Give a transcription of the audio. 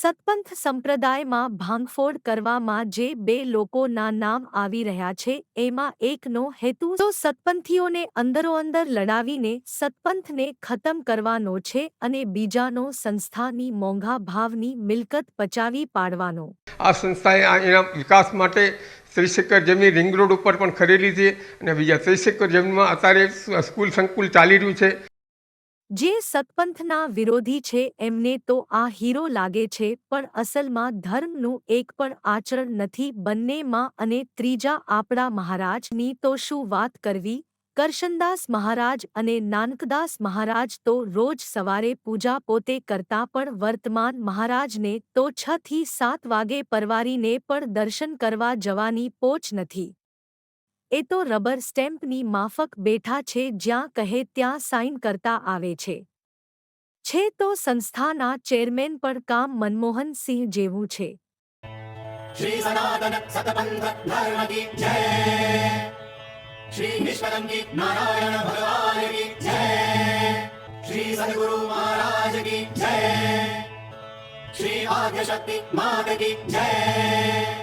સતપંથ સંપ્રદાયમાં ભાંગફોડ કરવામાં જે બે લોકોના નામ આવી રહ્યા છે એમાં એકનો હેતુ તો સતપંથીઓને અંદરોઅંદર લડાવીને સતપંથને ખતમ કરવાનો છે અને બીજાનો સંસ્થાની મોંઘા ભાવની મિલકત પચાવી પાડવાનો। આ સંસ્થાએ એના વિકાસ માટે 30 એકર જમીન રિંગ રોડ ઉપર પણ ખરીદી છે અને બીજા 30 એકર જમીનમાં અત્યારે સ્કૂલ સંકુલ ચાલી રહ્યું છે। જે સતપંથના વિરોધી છે એમને તો આ હીરો લાગે છે પણ અસલમાં ધર્મનું એક પણ આચરણ નથી બંનેમાં। અને ત્રીજા આપણા મહારાજની તો શું વાત કરવી। કરશનદાસ મહારાજ અને નાનકદાસ મહારાજ તો રોજ સવારે પૂજા પોતે કરતા પણ વર્તમાન મહારાજને તો 6 થી 7 વાગે પરવારીને પણ દર્શન કરવા જવાની પોચ નથી। એ તો રબર સ્ટેમ્પની માફક બેઠા છે જ્યાં કહે ત્યાં સાઇન કરતા આવે છે તો સંસ્થાના ચેરમેન પણ કામ મનમોહન સિંહ જેવું છે। श्री सनातन सतपंथ धर्म की जय। श्री निष्कलंकी नारायण भगवान की जय। श्री सद्गुरु महाराज की जय। श्री आद्य शक्ति माता की जय।